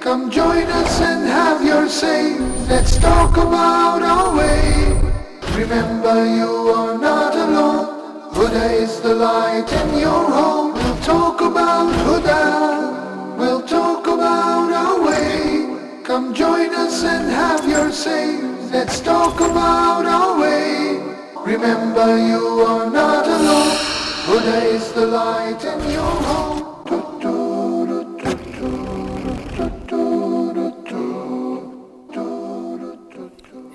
Come join us and have your say. Let's talk about our way. Remember, you are not alone. Huda is the light in your home. We'll talk about Huda. We'll talk about our way. Come join us and have your say. Let's talk about our way. Remember, you are not alone. Huda is the light in your home.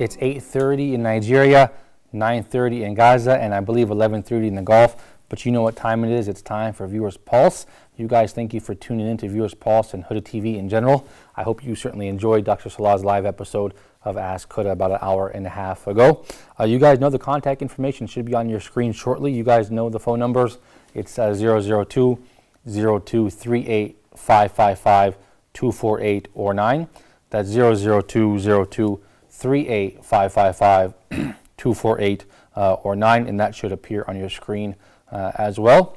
It's 8:30 in Nigeria, 9:30 in Gaza, and I believe 11:30 in the Gulf. But you know what time it is. It's time for Viewers Pulse. You guys, thank you for tuning in to Viewers Pulse and Huda TV in general. I hope you certainly enjoyed Dr. Salah's live episode of Ask Huda about an hour and a half ago. You guys know the contact information should be on your screen shortly. You guys know the phone numbers. It's 002-0238-555-248 or 9. That's 002-0238-555-248 or 9, and that should appear on your screen as well.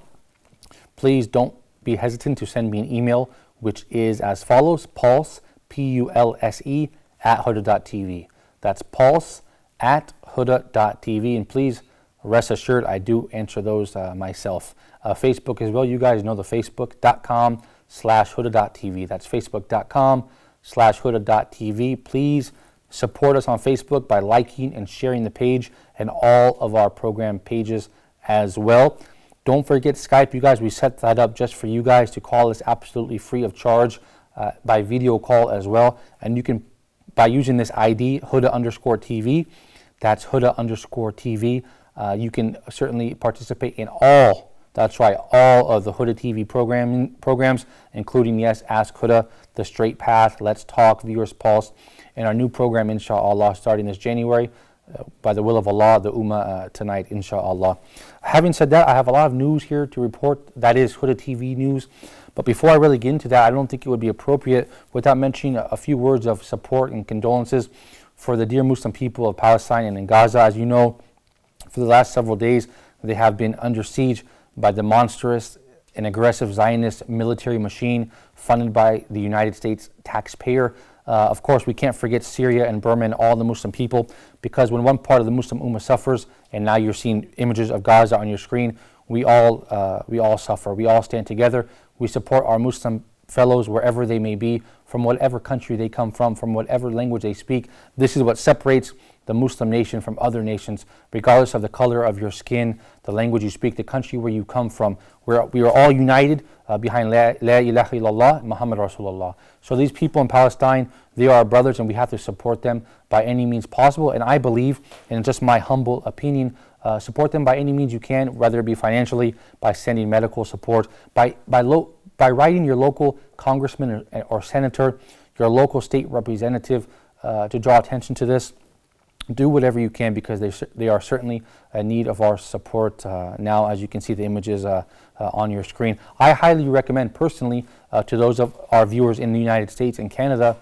Please don't be hesitant to send me an email, which is as follows: pulse, P-U-L-S-E, @huda.tv. That's pulse @huda.tv, and please rest assured I do answer those myself. Facebook as well. You guys know the facebook.com/huda.tv. That's facebook.com/huda.tv. Please support us on Facebook by liking and sharing the page and all of our program pages as well. Don't forget Skype, you guys. We set that up just for you guys to call us absolutely free of charge by video call as well. And you can, by using this ID, Huda_TV, that's Huda_TV, you can certainly participate in all, that's right, all of the Huda TV programs, including, yes, Ask Huda, The Straight Path, Let's Talk, Viewers Pulse, and our new program, inshallah, starting this January, by the will of Allah, the Ummah tonight, inshallah. Having said that, I have a lot of news here to report. That is Huda TV news. But before I really get into that, I don't think it would be appropriate without mentioning a few words of support and condolences for the dear Muslim people of Palestine and in Gaza. As you know, for the last several days, they have been under siege by the monstrous and aggressive Zionist military machine funded by the United States taxpayer. Of course, we can't forget Syria and Burma and all the Muslim people, because when one part of the Muslim Ummah suffers, and now you're seeing images of Gaza on your screen, we all suffer. We all stand together. We support our Muslim fellows wherever they may be, from whatever country they come from whatever language they speak. This is what separates the Muslim nation from other nations, regardless of the color of your skin, the language you speak, the country where you come from. We are all united behind La ilaha illallah, Muhammad Rasulullah. So these people in Palestine, they are our brothers, and we have to support them by any means possible. And I believe, and just my humble opinion, support them by any means you can, whether it be financially, by sending medical support, by writing your local congressman or senator, your local state representative to draw attention to this. Do whatever you can, because they are certainly in need of our support now, as you can see the images on your screen. I highly recommend personally to those of our viewers in the United States and Canada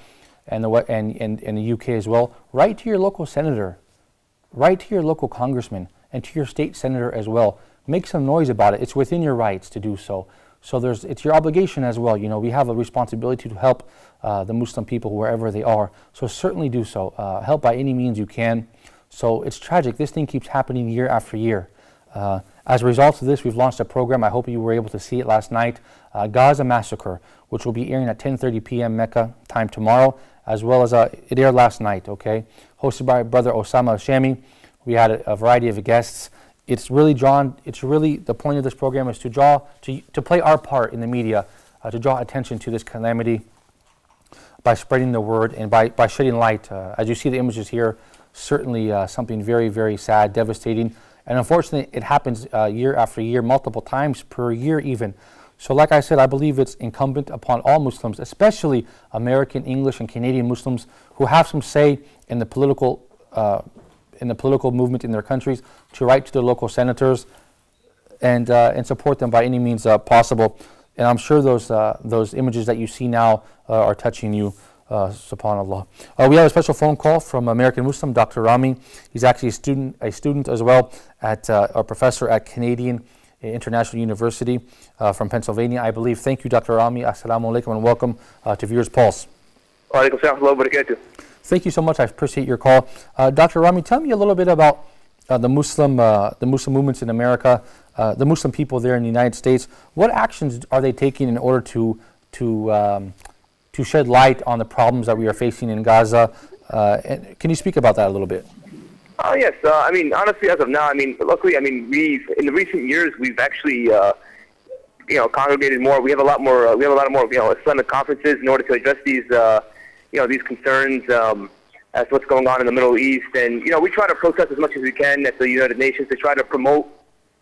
and the UK as well, write to your local senator, write to your local congressman, and to your state senator as well. Make some noise about it. It's within your rights to do so. So it's your obligation as well. You know, we have a responsibility to help the Muslim people wherever they are. So certainly do so. Help by any means you can. So it's tragic. This thing keeps happening year after year. As a result of this, we've launched a program. I hope you were able to see it last night. Gaza Massacre, which will be airing at 10:30 p.m. Mecca time tomorrow, as well as it aired last night, okay? Hosted by Brother Osama Shami. We had a variety of guests. It's really the point of this program is to play our part in the media, to draw attention to this calamity by spreading the word and by shedding light. As you see the images here, certainly something very, very sad, devastating. And unfortunately, it happens year after year, multiple times per year even. So like I said, I believe it's incumbent upon all Muslims, especially American, English, and Canadian Muslims who have some say in the political movement in their countries, to write to their local senators and support them by any means possible. And I'm sure those images that you see now are touching you, subhanAllah. We have a special phone call from American Muslim, Dr. Rami. He's actually a student as well, a professor at Canadian International University from Pennsylvania, I believe. Thank you, Dr. Rami. Assalamu alaikum and welcome to Viewers Pulse. Walaikum salam wa barakatuh. Thank you so much. I appreciate your call. Dr. Rami, tell me a little bit about the Muslim movements in America, the Muslim people there in the United States. What actions are they taking in order to shed light on the problems that we are facing in Gaza? And can you speak about that a little bit? Oh yes. I mean, honestly, as of now, I mean, luckily, I mean, in the recent years, we've actually, congregated more. We have a lot more. We have a lot of more, Islamic conferences in order to address these, these concerns as to what's going on in the Middle East. And we try to protest as much as we can at the United Nations to try to promote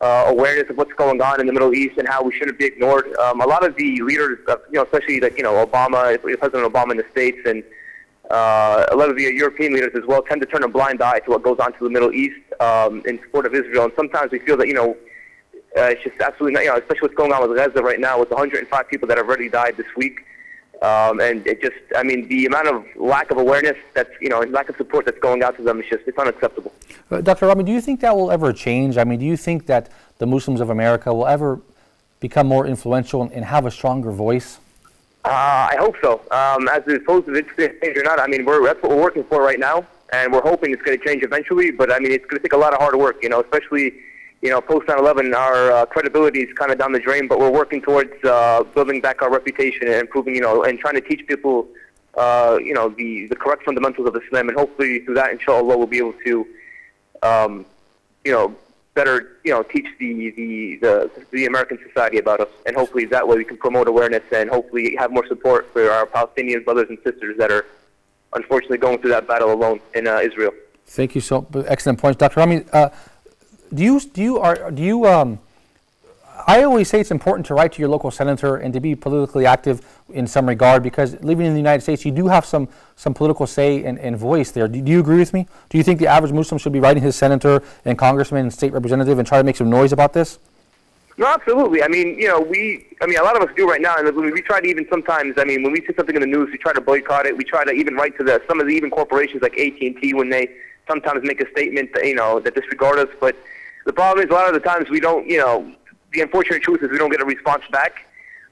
awareness of what's going on in the Middle East and how we shouldn't be ignored. A lot of the leaders, especially like Obama, President Obama in the States, and a lot of the European leaders as well, tend to turn a blind eye to what goes on to the Middle East in support of Israel. And sometimes we feel that it's just absolutely not, especially what's going on with Gaza right now, with 105 people that have already died this week. And it just, I mean, the amount of lack of awareness that's, lack of support that's going out to them is just, it's unacceptable. Dr. Rami, do you think that will ever change? I mean, do you think that the Muslims of America will ever become more influential and have a stronger voice? I hope so. As opposed to it's going to change or not, I mean, that's what we're working for right now, and we're hoping it's going to change eventually, but I mean, it's going to take a lot of hard work, especially, post 9/11, our credibility is kind of down the drain, but we're working towards building back our reputation and improving, and trying to teach people, the correct fundamentals of Islam, and hopefully through that, inshallah, we'll be able to, better, teach the American society about us, and hopefully that way we can promote awareness and hopefully have more support for our Palestinian brothers and sisters that are unfortunately going through that battle alone in Israel. Thank you so excellent points, Dr. Rami. I always say it's important to write to your local senator and to be politically active in some regard, because living in the United States, you do have some political say and voice there. Do you agree with me? Do you think the average Muslim should be writing his senator and congressman and state representative and try to make some noise about this? No, absolutely. I mean, a lot of us do right now, and we try to even sometimes, I mean, when we see something in the news, we try to boycott it. We try to even write to some of the even corporations like AT&T when they sometimes make a statement that, that disregard us. But the problem is a lot of the times we don't, the unfortunate truth is we don't get a response back.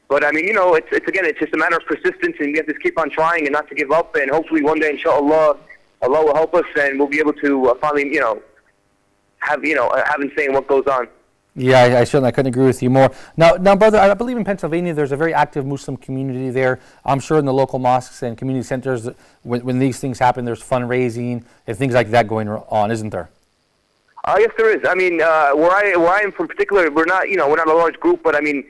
But I mean, it's just a matter of persistence, and we have to keep on trying and not to give up. And hopefully one day, inshallah, Allah will help us, and we'll be able to finally, have a say in what goes on. Yeah, I certainly couldn't agree with you more. Now, brother, I believe in Pennsylvania there's a very active Muslim community there. I'm sure in the local mosques and community centers, when these things happen, there's fundraising and things like that going on, isn't there? Yes, there is. I mean, where I am from particular, we're not a large group, but I mean,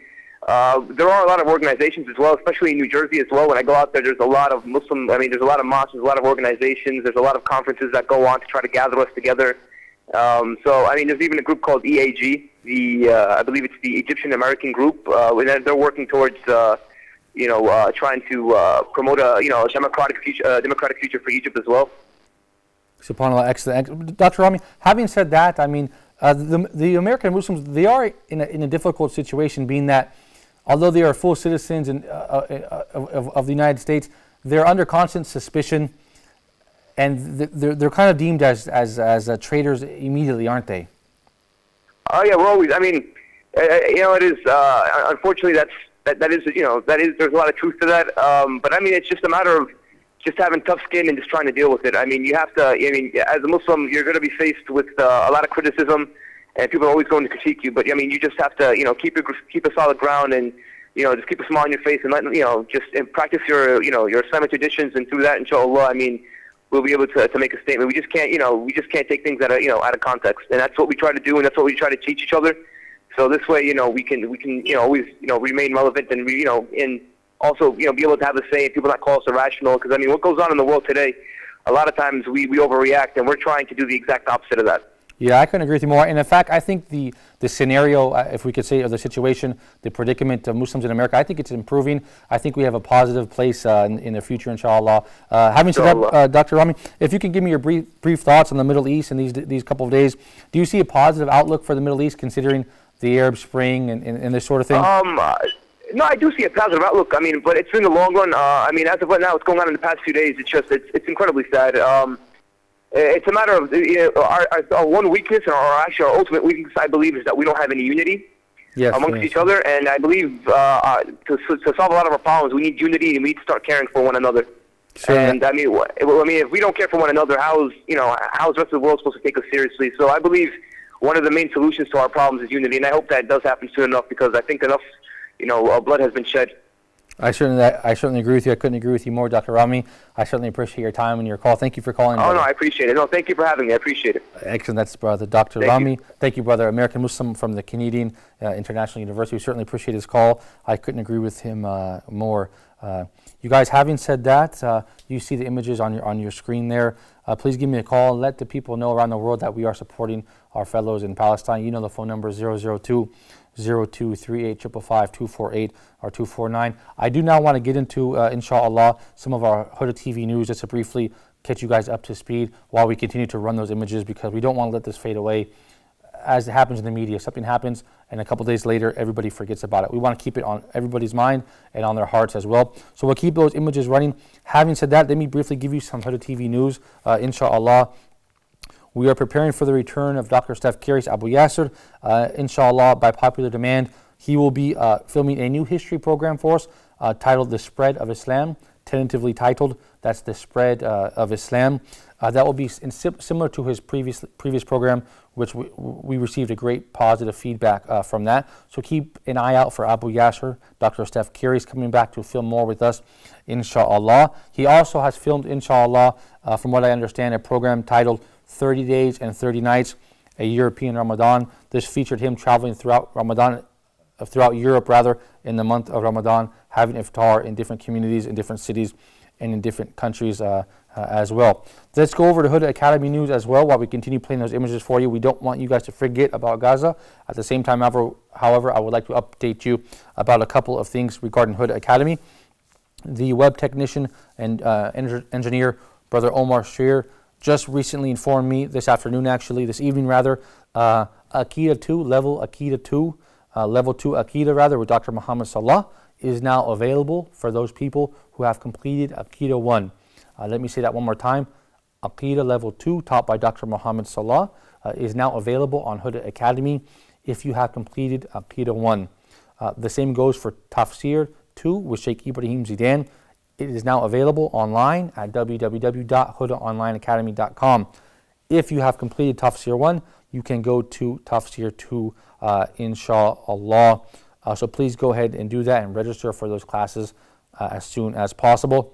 there are a lot of organizations as well, especially in New Jersey as well. When I go out there, there's a lot of there's a lot of mosques, there's a lot of organizations, there's a lot of conferences that go on to try to gather us together. So, I mean, there's even a group called EAG, I believe it's the Egyptian American group, and they're working towards, trying to promote a democratic future for Egypt as well. SubhanAllah, excellent. Dr. Rami, having said that, I mean, the American Muslims, they are in a difficult situation, being that although they are full citizens of the United States, they're under constant suspicion, and they're kind of deemed as traitors immediately, aren't they? Oh yeah, we're always. I mean, it is. Unfortunately, that is. There's a lot of truth to that. But I mean, it's just a matter of just having tough skin and just trying to deal with it. I mean, you have to. I mean, as a Muslim, you're going to be faced with a lot of criticism, and people are always going to critique you. But I mean, you just have to, keep a solid ground, and just keep a smile on your face, and just practice your Islamic traditions, and through that, inshallah, I mean, we'll be able to make a statement. We just can't take things out of context, and that's what we try to do, and that's what we try to teach each other. So this way, we can always remain relevant, and and also be able to have a say, and people not call us irrational. Because I mean, what goes on in the world today, a lot of times we overreact, and we're trying to do the exact opposite of that. Yeah, I couldn't agree with you more. And in fact, I think the scenario, if we could say, of the situation, the predicament of Muslims in America, I think it's improving. I think we have a positive place in the future, inshallah. Having said that, Dr. Rami, if you can give me your brief thoughts on the Middle East in these couple of days, do you see a positive outlook for the Middle East, considering the Arab Spring and this sort of thing? No, I do see a positive outlook. I mean, but it's in the long run. I mean, as of right now, what's going on in the past few days, it's incredibly sad. It's a matter of our one weakness, and our ultimate weakness, I believe, is that we don't have any unity amongst each other. And I believe to solve a lot of our problems, we need unity, and we need to start caring for one another. Sure. And I mean, if we don't care for one another, how's the rest of the world supposed to take us seriously? So I believe one of the main solutions to our problems is unity, and I hope that does happen soon enough, because I think enough, blood has been shed. I certainly agree with you. I couldn't agree with you more, Dr. Rami. I certainly appreciate your time and your call. Thank you for calling. Oh, no, I appreciate it. No, thank you for having me. I appreciate it. Excellent. That's Brother Dr. Rami. Thank you, Brother American Muslim from the Canadian International University. We certainly appreciate his call. I couldn't agree with him more. You guys, having said that, you see the images on your screen there. Please give me a call and let the people know around the world that we are supporting our fellows in Palestine. You know the phone number is 002-0238-555-248 or 249. I do now want to get into, inshallah, some of our Huda TV news, just to briefly catch you guys up to speed while we continue to run those images, because we don't want to let this fade away. As it happens in the media, something happens and a couple days later everybody forgets about it. We want to keep it on everybody's mind and on their hearts as well. So we'll keep those images running. Having said that, let me briefly give you some Huda TV news, inshallah. We are preparing for the return of Dr. Steph Karis Abu Yasser. Inshallah, by popular demand, he will be filming a new history program for us titled The Spread of Islam, tentatively titled. That's The Spread of Islam. That will be similar to his previous program, which we received a great positive feedback from that. So keep an eye out for Abu Yasser, Dr. Steph Karis, coming back to film more with us, inshallah. He also has filmed, inshallah, from what I understand, a program titled 30 Days and 30 Nights, a European Ramadan. This featured him traveling throughout Europe, in the month of Ramadan, having iftar in different communities, in different cities, and in different countries as well. Let's go over to Huda Academy News as well while we continue playing those images for you. We don't want you guys to forget about Gaza. At the same time, however, I would like to update you about a couple of things regarding Huda Academy. The web technician and engineer, Brother Omar Shear, just recently informed me this evening, Aqidah 2, level Aqidah 2, level 2 Aqidah with Dr. Muhammad Salah is now available for those people who have completed Aqidah 1. Let me say that one more time. Aqidah level 2, taught by Dr. Muhammad Salah, is now available on Huda Academy if you have completed Aqidah 1. The same goes for Tafsir 2 with Sheikh Ibrahim Zidan. It is now available online at www.hudaonlineacademy.com. If you have completed Tafsir 1, you can go to Tafsir 2, inshallah. So please go ahead and do that and register for those classes as soon as possible.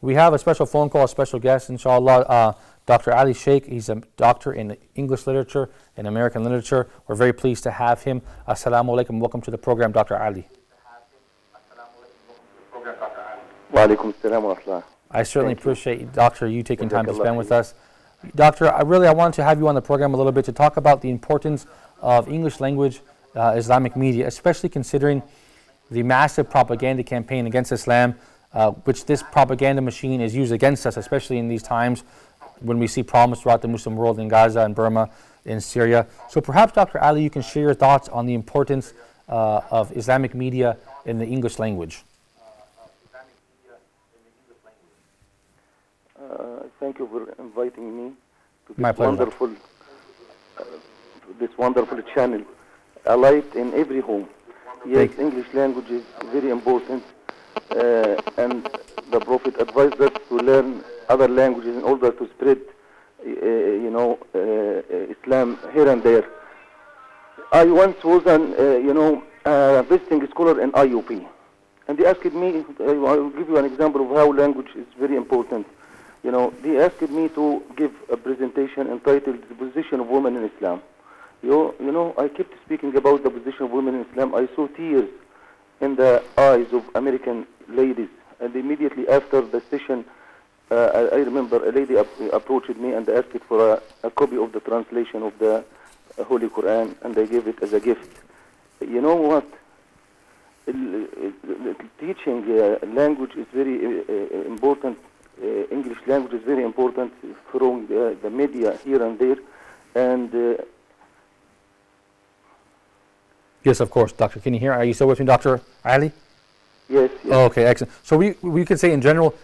We have a special phone call, a special guest, inshallah, Dr. Ali Sheikh. He's a doctor in English literature and American literature. We're very pleased to have him. Assalamu alaikum. Welcome to the program, Dr. Ali. I certainly appreciate, Doctor, you taking time to spend with us. Doctor, I wanted to have you on the program a little bit to talk about the importance of English language Islamic media, especially considering the massive propaganda campaign against Islam, which this propaganda machine is used against us, especially in these times when we see problems throughout the Muslim world in Gaza and Burma, in Syria. So perhaps, Dr. Ali, you can share your thoughts on the importance of Islamic media in the English language. Thank you for inviting me to this wonderful channel. A light in every home. Yes, English language is very important, and the Prophet advised us to learn other languages in order to spread, Islam here and there. I once was a visiting scholar in IUP, and they asked me, I will give you an example of how language is very important. They asked me to give a presentation entitled "The Position of Women in Islam." I kept speaking about the position of women in Islam. I saw tears in the eyes of American ladies, and immediately after the session, I remember a lady approached me and asked for a copy of the translation of the Holy Quran, and I gave it as a gift. You know what? Teaching language is very important. English language is very important from the media here and there, and yes, of course, Doctor. Can you hear? Are you still with me, Dr. Ali? Yes. Oh, okay, excellent. So we could say in general,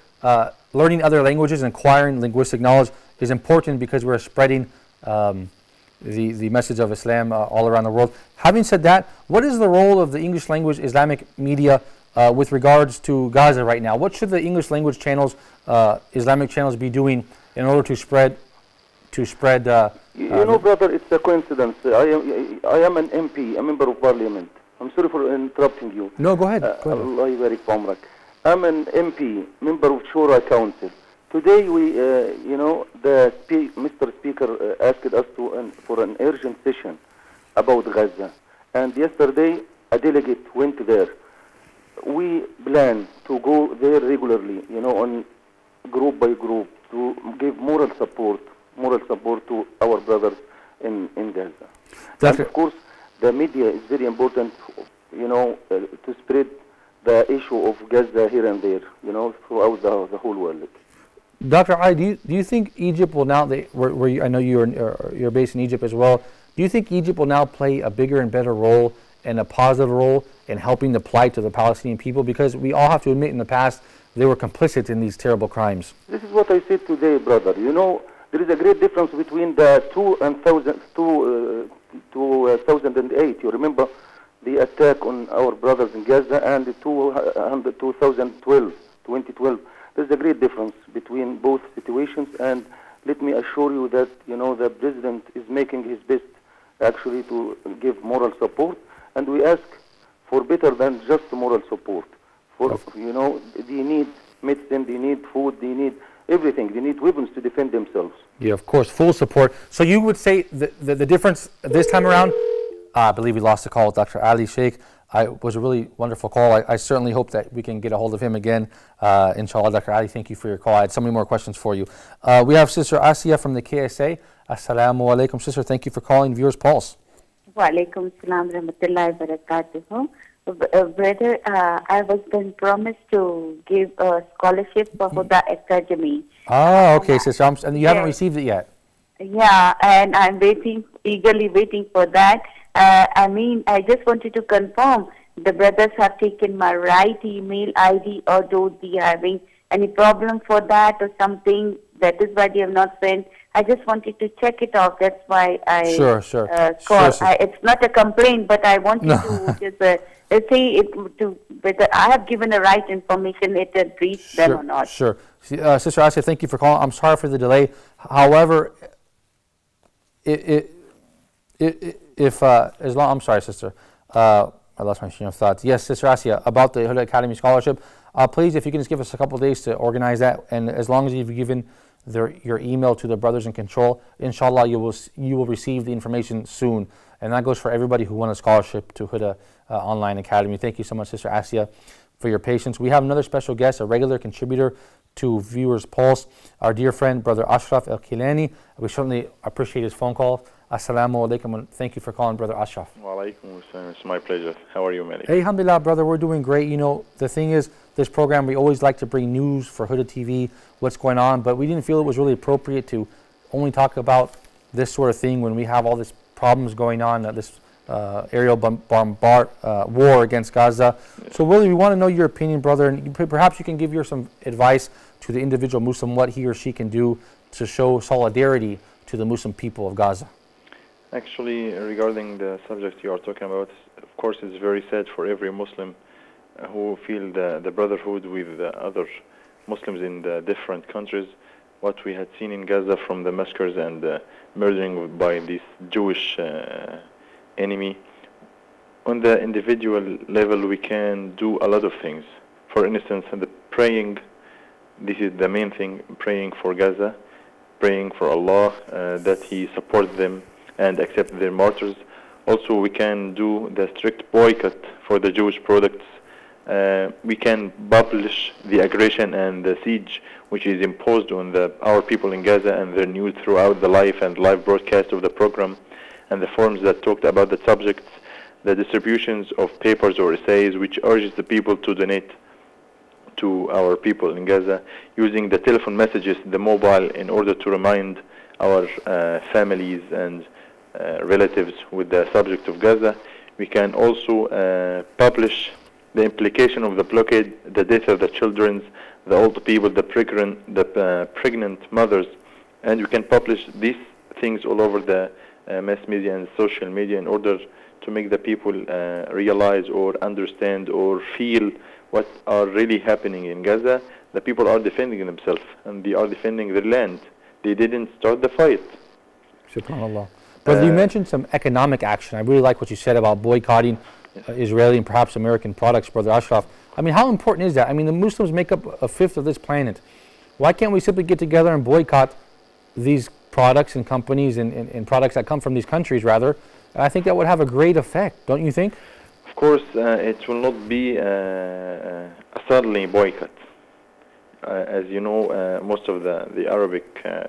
learning other languages and acquiring linguistic knowledge is important because we're spreading the message of Islam all around the world. Having said that, what is the role of the English language Islamic media with regards to Gaza right now? What should the English language channels, Islamic channels, be doing in order to spread? You know, brother, it's a coincidence. I am an MP, a member of parliament. I'm sorry for interrupting you. No, go ahead. Allah يبارك في عمرك. I'm an MP, member of Shura Council. Today we, you know, Mr. Speaker asked us for an urgent session about Gaza. And yesterday a delegate went there. We plan to go there regularly, you know, on group by group, to give moral support to our brothers in Gaza. And of course, the media is very important, you know, to spread the issue of Gaza here and there, you know, throughout the whole world. Dr. Ali, do you think Egypt will now, I know you're based in Egypt as well, do you think Egypt will now play a bigger and better role and a positive role in helping the plight of the Palestinian people? Because we all have to admit in the past they were complicit in these terrible crimes. This is what I said today, brother. You know, there is a great difference between the 2008. You remember the attack on our brothers in Gaza and the 2012. There's a great difference between both situations, and let me assure you that, you know, the president is making his best actually to give moral support, and we ask for better than just moral support. For, you know, they need medicine, they need food, they need everything. They need weapons to defend themselves. Yeah, of course, full support. So you would say the difference this time around, I believe we lost the call with Dr. Ali Sheikh. It was a really wonderful call. I certainly hope that we can get a hold of him again. Inshallah, Dr. Ali, thank you for your call. I had so many more questions for you. We have Sister Asiya from the KSA. Assalamu alaikum, Sister. Thank you for calling Viewers Pulse. Wa alaikum salam rahmatullahi wa barakatuhu. Brother, I was been promised to give a scholarship for Huda Academy. Oh, okay, Sister. And you haven't received it yet? Yeah, and I'm eagerly waiting for that. I mean, I just wanted to confirm the brothers have taken my right email ID, or do they having any problem for that or something? That is why they have not sent. I just wanted to check it off. That's why I called. Sure. It's not a complaint, but I wanted to just say it to whether I have given the right information, it had reached them or not. Sure. Sister Asiya, thank you for calling. I'm sorry for the delay. However, I'm sorry, Sister. I lost my train of thoughts. Yes, Sister Asiya, about the Huda Academy scholarship. Please, if you can just give us a couple of days to organize that, and as long as you've given your email to the brothers in control, inshallah, you will receive the information soon. And that goes for everybody who won a scholarship to Huda Online Academy. Thank you so much, Sister Asiya, for your patience. We have another special guest, a regular contributor to Viewers Pulse, our dear friend, Brother Ashraf El-Kilani. We certainly appreciate his phone call. Assalamu alaikum, and thank you for calling, Brother Ashraf. Wa alaikum assalam. It's my pleasure. How are you, Malik? Hey, alhamdulillah, brother, we're doing great. You know, the thing is, this program, we always like to bring news for Huda TV, what's going on, but we didn't feel it was really appropriate to only talk about this sort of thing when we have all these problems going on, this aerial war against Gaza. Yes. So really, we want to know your opinion, brother, and perhaps you can give some advice to the individual Muslim, what he or she can do to show solidarity to the Muslim people of Gaza. Actually, regarding the subject you are talking about, of course, it's very sad for every Muslim who feel the brotherhood with other Muslims in the different countries. What we had seen in Gaza from the massacres and murdering by this Jewish enemy. On the individual level, we can do a lot of things. For instance, the praying, this is the main thing, praying for Gaza, praying for Allah that He supports them and accept their martyrs. Also, we can do the strict boycott for the Jewish products. We can publish the aggression and the siege which is imposed on our people in Gaza and their news throughout the live broadcast of the program and the forums that talked about the subjects, the distributions of papers or essays which urges the people to donate to our people in Gaza, using the telephone messages, the mobile, in order to remind our families and relatives with the subject of Gaza. We can also publish the implication of the blockade, the death of the children, the old people, the pregnant mothers, and we can publish these things all over the mass media and social media in order to make the people realize or understand or feel what are really happening in Gaza. The people are defending themselves and they are defending their land. They didn't start the fight. SubhanAllah. Brother, you mentioned some economic action. I really like what you said about boycotting Israeli and perhaps American products, Brother Ashraf. I mean, how important is that? I mean, the Muslims make up a fifth of this planet. Why can't we simply get together and boycott these products and companies and products that come from these countries, rather? I think that would have a great effect, don't you think? Of course, it will not be a suddenly boycott. As you know, most of the Arabic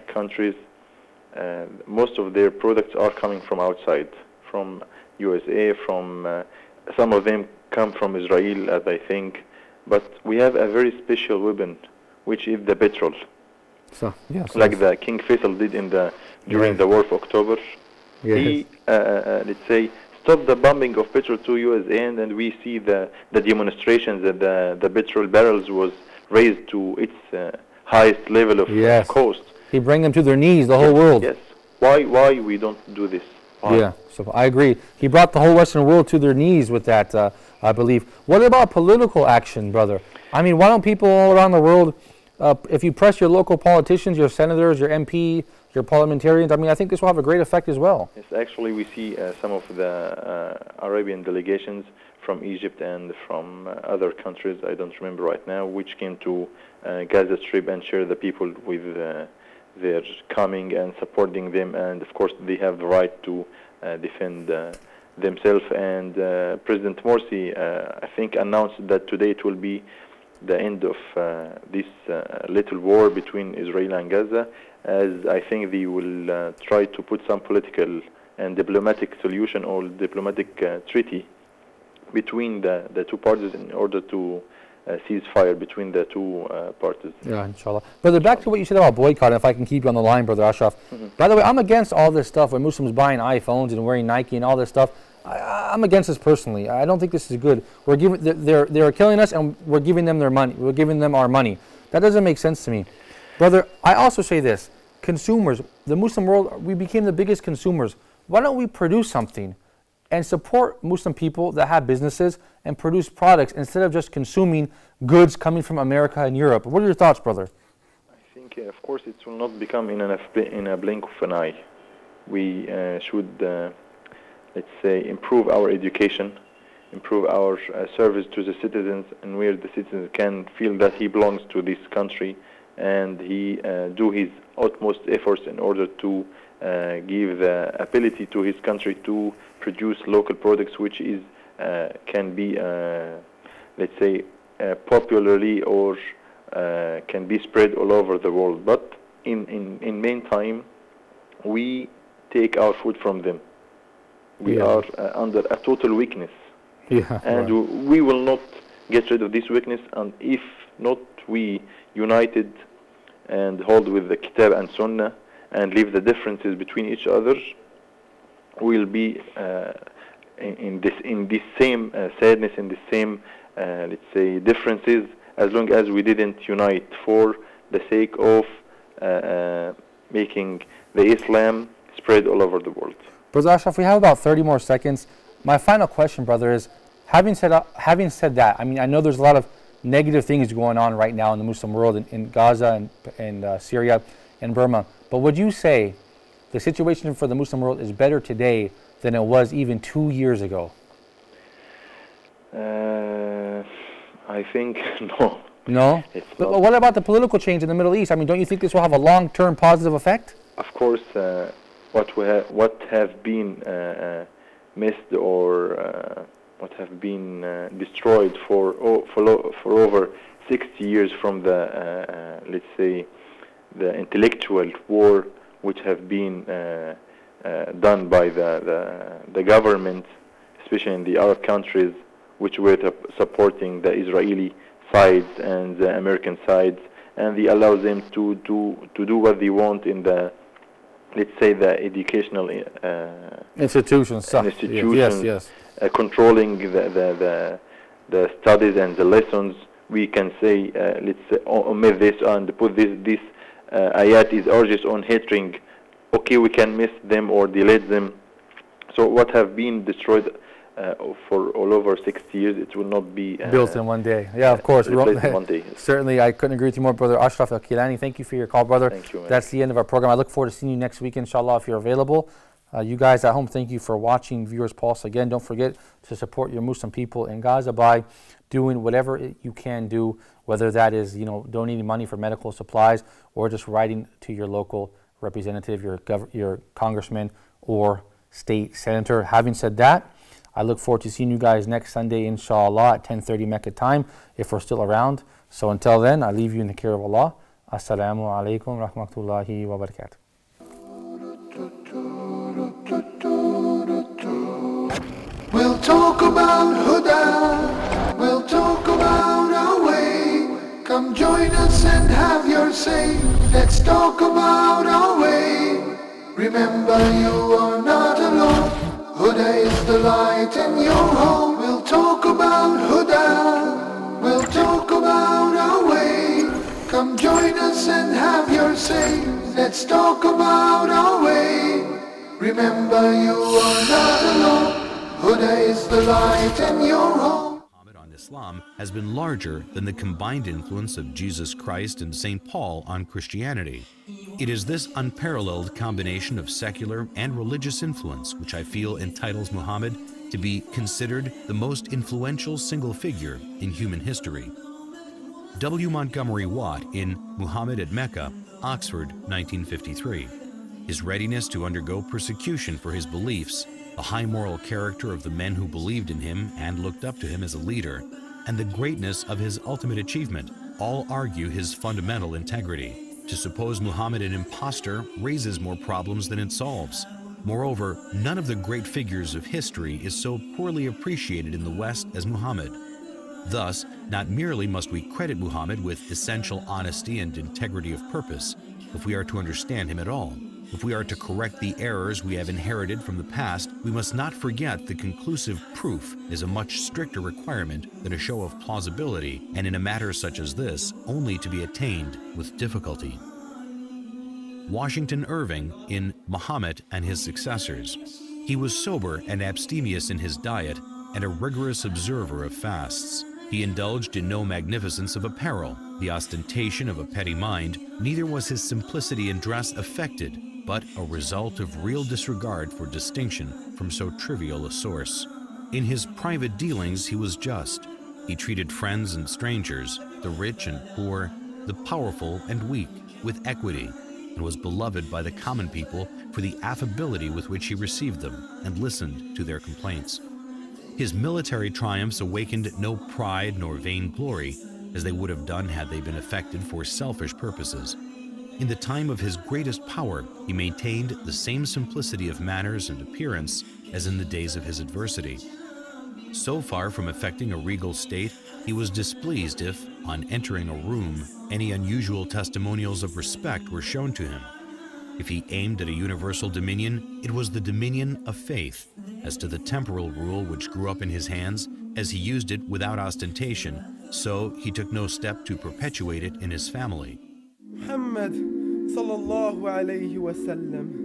countries, most of their products are coming from outside, from USA, from some of them come from Israel, as I think. But we have a very special weapon, which is the petrol. So, yes, like the King Faisal did during the War of October. Yes. He, let's say, stopped the bombing of petrol to USA, and we see the demonstrations that the petrol barrels was raised to its highest level of cost. He bring them to their knees, the whole world. Yes. Why we don't do this? Why? Yeah, so I agree. He brought the whole Western world to their knees with that, I believe. What about political action, brother? I mean, why don't people all around the world, if you press your local politicians, your senators, your MP, your parliamentarians, I mean, I think this will have a great effect as well. Yes, actually, we see some of the Arabian delegations from Egypt and from other countries, I don't remember right now, which came to Gaza Strip and share the people with their coming and supporting them. And of course, they have the right to defend themselves. And President Morsi, I think, announced that today it will be the end of this little war between Israel and Gaza, as I think they will try to put some political and diplomatic solution or diplomatic treaty between the two parties in order to cease fire between the two parties. Yeah, inshallah. Brother, back to what you said about boycott, if I can keep you on the line, Brother Ashraf. By the way, I'm against all this stuff when Muslims buying iPhones and wearing Nike and all this stuff. I'm against this personally. I don't think this is good. We're giving, they're killing us, and we're giving them their money. We're giving them our money. That doesn't make sense to me. Brother, I also say this. Consumers, the Muslim world, we became the biggest consumers. Why don't we produce something and support Muslim people that have businesses and produce products instead of just consuming goods coming from America and Europe? What are your thoughts, brother? I think, of course, it will not become in a blink of an eye. We should, let's say, improve our education, improve our service to the citizens, and where the citizens can feel that he belongs to this country, and he do his utmost efforts in order to give the ability to his country to produce local products, which is can be, let's say, popularly or can be spread all over the world. But in meantime, we take our food from them. We are under a total weakness, and we will not get rid of this weakness. And if not, we united and hold with the Kitab and Sunnah and leave the differences between each other, we'll be in this same sadness, in the same let's say differences, as long as we didn't unite for the sake of making the Islam spread all over the world. Brother Ashraf, we have about 30 more seconds. My final question, brother, is having said that, I mean, I know there's a lot of negative things going on right now in the Muslim world, in Gaza and Syria and Burma. But would you say the situation for the Muslim world is better today than it was even 2 years ago? I think no. No? But what about the political change in the Middle East? I mean, don't you think this will have a long-term positive effect? Of course, what have been missed or what have been destroyed for over 60 years from the let's say the intellectual war, which have been done by the government, especially in the Arab countries, which were supporting the Israeli sides and the American sides, and they allow them to do what they want in the, let's say, the educational institutions, yes. Controlling the studies and the lessons. We can say, let's say, omit this and put this ayat is urges on hating. Okay, we can miss them or delete them. So what have been destroyed for all over 60 years, it will not be built in one day. Yeah, of course. Replaced in one day. Certainly, I couldn't agree with you more, Brother Ashraf Al-Kilani. Thank you for your call, brother. Thank you, man. That's the end of our program. I look forward to seeing you next week, inshallah, if you're available. You guys at home, thank you for watching Viewers Pulse. Again, don't forget to support your Muslim people in Gaza by doing whatever you can do, whether that is, donating money for medical supplies or just writing to your local representative, your congressman or state senator. Having said that, I look forward to seeing you guys next Sunday, inshallah, at 10:30 Mecca time, if we're still around. So until then, I leave you in the care of Allah. Assalamu alaikum rahmatullahi wa barakatuh. We'll talk about Huda, we'll talk about our way. Come join us and have your say. Let's talk about our way. Remember, you are not alone. Huda is the light in your home. We'll talk about Huda, we'll talk about our way. Come join us and have your say. Let's talk about our way. Remember, you are not alone. Huda is the light in your home. Muhammad on Islam has been larger than the combined influence of Jesus Christ and St. Paul on Christianity. It is this unparalleled combination of secular and religious influence which I feel entitles Muhammad to be considered the most influential single figure in human history. W. Montgomery Watt in Muhammad at Mecca, Oxford, 1953. His readiness to undergo persecution for his beliefs, the high moral character of the men who believed in him and looked up to him as a leader, and the greatness of his ultimate achievement all argue his fundamental integrity. To suppose Muhammad an impostor raises more problems than it solves. Moreover, none of the great figures of history is so poorly appreciated in the West as Muhammad. Thus, not merely must we credit Muhammad with essential honesty and integrity of purpose, if we are to understand him at all. If we are to correct the errors we have inherited from the past, we must not forget that conclusive proof is a much stricter requirement than a show of plausibility, and in a matter such as this, only to be attained with difficulty. Washington Irving in Muhammad and His Successors. He was sober and abstemious in his diet and a rigorous observer of fasts. He indulged in no magnificence of apparel, the ostentation of a petty mind, neither was his simplicity in dress affected, but a result of real disregard for distinction from so trivial a source. In his private dealings he was just. He treated friends and strangers, the rich and poor, the powerful and weak, with equity, and was beloved by the common people for the affability with which he received them and listened to their complaints. His military triumphs awakened no pride nor vainglory, as they would have done had they been effected for selfish purposes. In the time of his greatest power, he maintained the same simplicity of manners and appearance as in the days of his adversity. So far from affecting a regal state, he was displeased if, on entering a room, any unusual testimonials of respect were shown to him. If he aimed at a universal dominion, it was the dominion of faith. As to the temporal rule which grew up in his hands, as he used it without ostentation, so he took no step to perpetuate it in his family. محمد صلى الله عليه وسلم